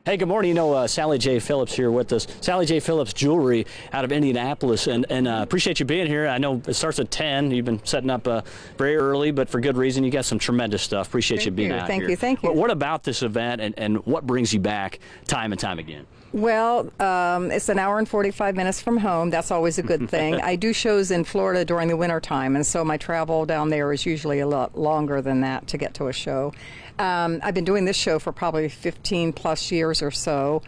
Hey, good morning. You know, Sally J. Phillips here with us. Sally J. Phillips Jewelry out of Indianapolis, and appreciate you being here. I know it starts at 10. You've been setting up very early, but for good reason. You got some tremendous stuff. Appreciate you being out here. Thank you. What about this event, and what brings you back time and time again? Well, it's an hour and 45 minutes from home. That's always a good thing. I do shows in Florida during the winter time, and so my travel down there is usually a lot longer than that to get to a show. I've been doing this show for probably 15 plus years or so.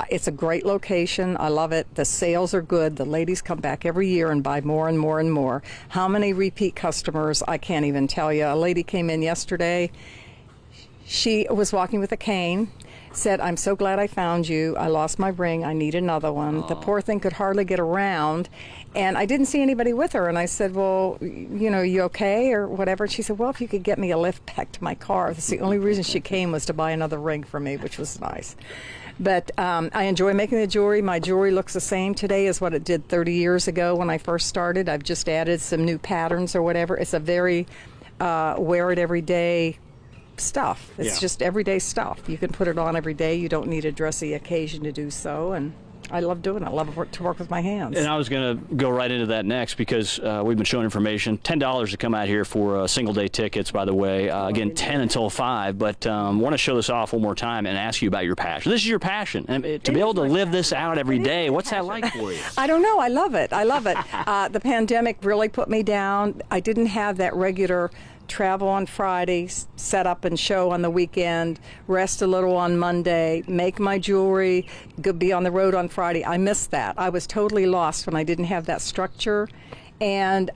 It's a great location. I love it. The sales are good. The ladies come back every year and buy more and more and more. How many repeat customers, I can't even tell you. A lady came in yesterday. She was walking with a cane. Said, "I'm so glad I found you. I lost my ring. I need another one." Aww. The poor thing could hardly get around, and I didn't see anybody with her. And I said, "Well, you know, you okay or whatever?" And she said, "Well, if you could get me a lift back to my car." That's the only reason she came, was to buy another ring for me, which was nice. But I enjoy making the jewelry. My jewelry looks the same today as what it did 30 years ago when I first started. I've just added some new patterns or whatever. It's a very wear it every day stuff. It's just everyday stuff. You can put it on every day. You don't need a dressy occasion to do so, and I love doing it. I love to work with my hands. And I was going to go right into that next, because we've been showing information. $10 to come out here for single-day tickets, by the way. Again, 10 until 5. But I want to show this off one more time and ask you about your passion. This is your passion. And to be able to live this out every day, what's that like for you? I don't know. I love it. I love it. The pandemic really put me down. I didn't have that regular travel on Friday, set up and show on the weekend, rest a little on Monday, make my jewelry, be on the road on Friday. I missed that. I was totally lost when I didn't have that structure, and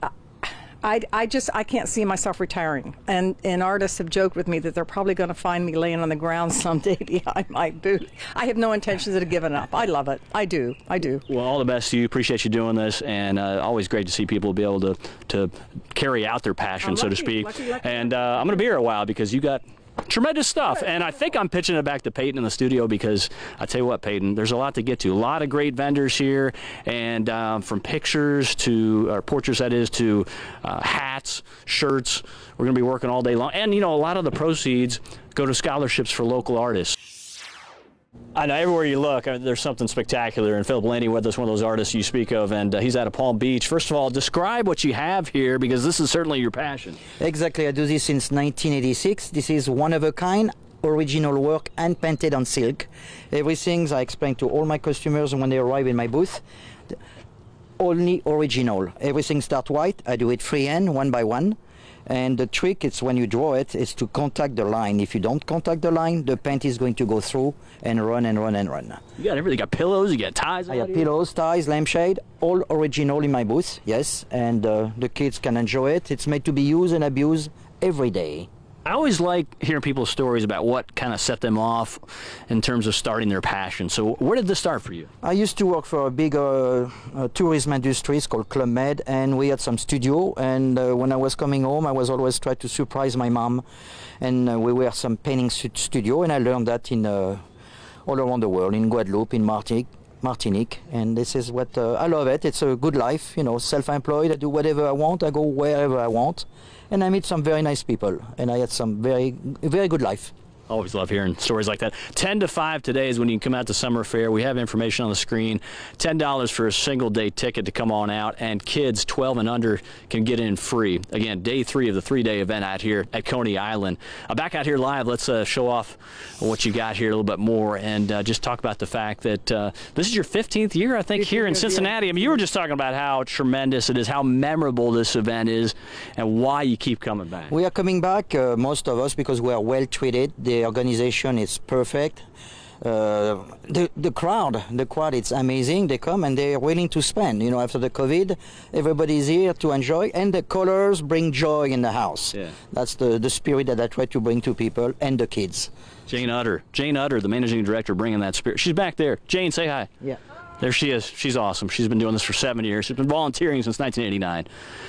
I can't see myself retiring. And artists have joked with me that they're probably going to find me laying on the ground someday behind my booth. I have no intentions of giving up. I love it. I do. Well, all the best to you. Appreciate you doing this, and always great to see people be able to carry out their passion, so to speak. Lucky. And I'm going to be here a while, because you got tremendous stuff, and I think I'm pitching it back to Peyton in the studio, because I tell you what, Peyton, there's a lot to get to. A lot of great vendors here, and from pictures to, or portraits that is, to hats, shirts. We're going to be working all day long, and you know, a lot of the proceeds go to scholarships for local artists. I know everywhere you look, there's something spectacular, and Philip Laney with us, one of those artists you speak of, and he's out of Palm Beach. First of all, describe what you have here, because this is certainly your passion. Exactly. I do this since 1986. This is one-of-a-kind, original work, and painted on silk. Everything I explain to all my customers when they arrive in my booth. Only original. Everything starts white. I do it freehand, one by one. And the trick is, when you draw it, is to contact the line. If you don't contact the line, the paint is going to go through and run and run and run. You got everything. You got pillows, you got ties. I have pillows, ties, lampshade, all original in my booth, yes. And the kids can enjoy it. It's made to be used and abused every day. I always like hearing people's stories about what kind of set them off in terms of starting their passion. So where did this start for you? I used to work for a big tourism industry called Club Med, and we had some studio. And when I was coming home, I was always trying to surprise my mom. And we were some painting studio, and I learned that in all around the world, in Guadeloupe, in Martinique, and this is what I love it. It's a good life, you know, self-employed. I do whatever I want. I go wherever I want, and I meet some very nice people, and I had some very good life. Always love hearing stories like that. 10 to 5 today is when you can come out to Summerfair. We have information on the screen. $10 for a single-day ticket to come on out, and kids 12 and under can get in free. Again, day 3 of the 3-day event out here at Coney Island. Back out here live, let's show off what you got here a little bit more, and just talk about the fact that this is your 15th year, I think, here in Cincinnati. I mean, you were just talking about how tremendous it is, how memorable this event is, and why you keep coming back. We are coming back, most of us, because we are well treated. The organization is perfect. The crowd, it's amazing. They come and they're willing to spend. You know, after the COVID, everybody's here to enjoy, and the colors bring joy in the house. Yeah. That's the spirit that I try to bring to people and the kids. Jane Utter, the managing director, bringing that spirit. She's back there. Jane, say hi. Yeah. There she is. She's awesome. She's been doing this for 7 years. She's been volunteering since 1989.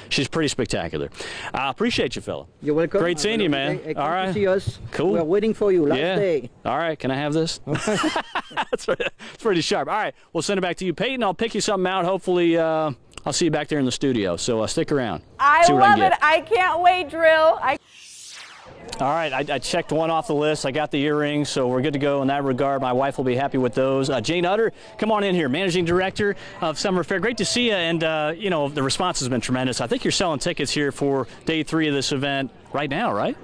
She's pretty spectacular. I appreciate you, fella. You're welcome. Great seeing you, man. All right. To see us. Cool. We're waiting for you. Last day. All right. Can I have this? That's pretty sharp. All right. We'll send it back to you, Peyton. I'll pick you something out. Hopefully, I'll see you back there in the studio. So stick around. I love it. I can't wait, Drill. All right, I checked one off the list. I got the earrings, so we're good to go in that regard. My wife will be happy with those. Jane Utter, come on in here, Managing Director of Summerfair. Great to see you, and you know, the response has been tremendous. I think you're selling tickets here for day 3 of this event right now, right?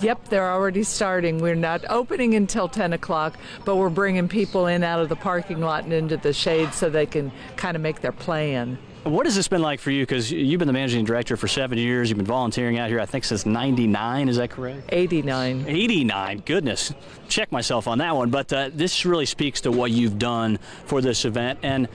Yep, they're already starting. We're not opening until 10 o'clock, but we're bringing people in out of the parking lot and into the shade so they can kind of make their plan. What has this been like for you? Because you've been the managing director for 7 years. You've been volunteering out here, I think, since '99. Is that correct? 89. 89. Goodness. Check myself on that one. But this really speaks to what you've done for this event. And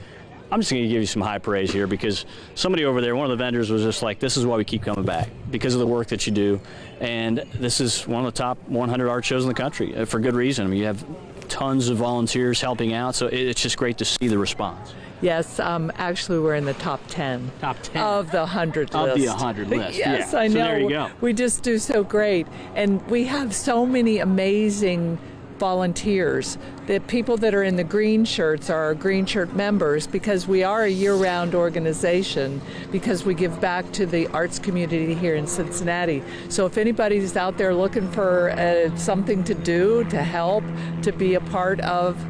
I'm just going to give you some high praise here, because somebody over there, one of the vendors, was just like, this is why we keep coming back, because of the work that you do. And this is one of the top 100 art shows in the country for good reason. I mean, you have tons of volunteers helping out, so it's just great to see the response. Yes, actually we're in the top 10. Top 10? Of the 100 list. Of the 100 list, yes, yeah. I know. So there you go. We just do so great. And we have so many amazing volunteers. The people that are in the green shirts are our green shirt members, because we are a year-round organization, because we give back to the arts community here in Cincinnati. So if anybody's out there looking for something to do, to help, to be a part of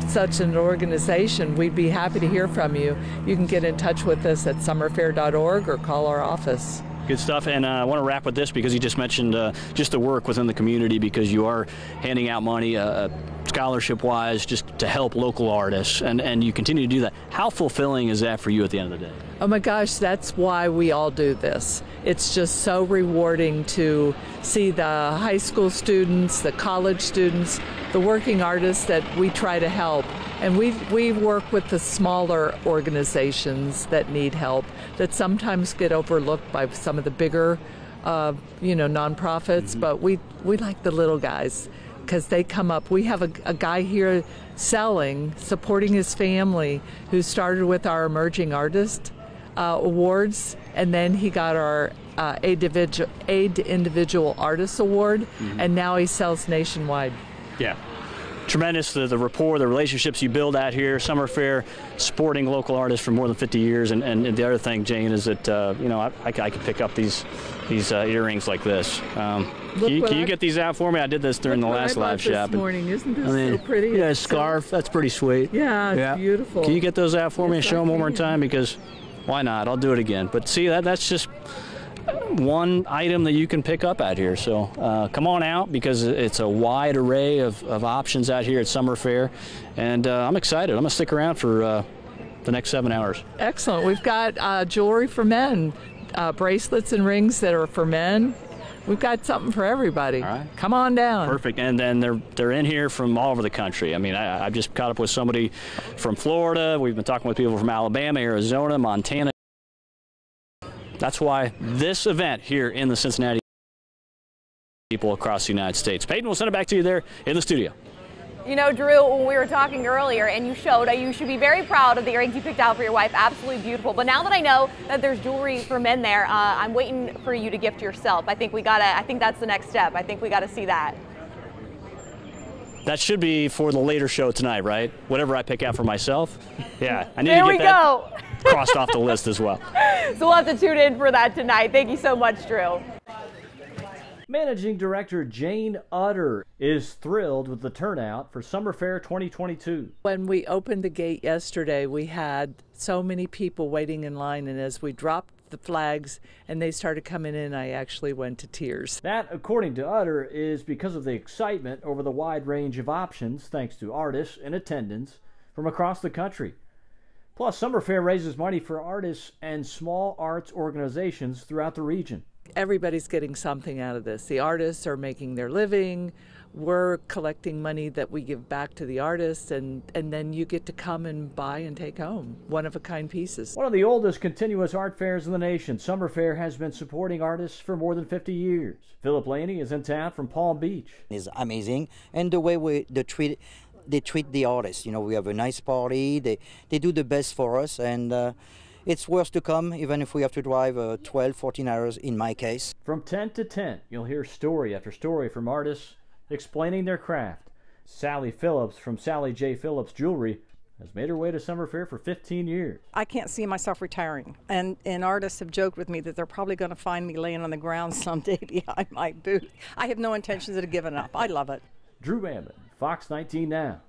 such an organization, we'd be happy to hear from you. You can get in touch with us at summerfair.org or call our office. Good stuff. And I want to wrap with this, because you just mentioned just the work within the community, because you are handing out money scholarship-wise just to help local artists, and you continue to do that. How fulfilling is that for you at the end of the day? Oh my gosh, that's why we all do this. It's just so rewarding to see the high school students, the college students, the working artists that we try to help. And we work with the smaller organizations that need help, that sometimes get overlooked by some of the bigger, nonprofits. But we like the little guys, because they come up. We have a guy here supporting his family, who started with our Emerging Artist Awards, and then he got our Aid to Individual Artists Award, and now he sells nationwide. Yeah. Tremendous, the rapport, the relationships you build out here. Summerfair supporting local artists for more than 50 years, and the other thing, Jane, is that I could pick up these earrings like this. Can you get these out for me? I did this during the last live shop. This morning, isn't this so pretty? Yeah, a scarf. That's pretty sweet. Yeah, it's beautiful. Can you get those out for me and show them one more time? Because why not? I'll do it again. But see, that's just one item that you can pick up out here. So come on out, because it's a wide array of options out here at Summerfair, and I'm excited. I'm going to stick around for the next 7 hours. Excellent. We've got jewelry for men, bracelets and rings that are for men. We've got something for everybody. All right. Come on down. Perfect. And then they're in here from all over the country. I mean, I've just caught up with somebody from Florida. We've been talking with people from Alabama, Arizona, Montana. That's why this event here in the Cincinnati, people across the United States. Peyton, we'll send it back to you there in the studio. You know, Drew, when we were talking earlier and you showed, you should be very proud of the earrings you picked out for your wife. Absolutely beautiful. But now that I know that there's jewelry for men there, I'm waiting for you to gift yourself. I think that's the next step. I think we gotta see that. That should be for the later show tonight, right? Whatever I pick out for myself. Yeah, I need there to get that go. crossed off the list as well. So we'll have to tune in for that tonight. Thank you so much, Drew. Managing Director Jane Utter is thrilled with the turnout for Summerfair 2022. When we opened the gate yesterday, we had so many people waiting in line, and as we dropped the flags and they started coming in, I actually went to tears. That, according to Utter, is because of the excitement over the wide range of options thanks to artists in attendance from across the country. Plus, Summerfair raises money for artists and small arts organizations throughout the region. Everybody's getting something out of this. The artists are making their living. We're collecting money that we give back to the artists, and then you get to come and buy and take home one-of-a-kind pieces. One of the oldest continuous art fairs in the nation, Summerfair has been supporting artists for more than 50 years. Philip Laney is in town from Palm Beach. It's amazing, and the way they treat the artists. You know, we have a nice party. They do the best for us, and it's worth to come, even if we have to drive 12, 14 hours in my case. From tent to tent, you'll hear story after story from artists explaining their craft. Sally Phillips from Sally J. Phillips Jewelry has made her way to Summerfair for 15 years. I can't see myself retiring. And artists have joked with me that they're probably going to find me laying on the ground someday behind my booth. I have no intentions of giving up. I love it. Drew Bamman, Fox 19 Now.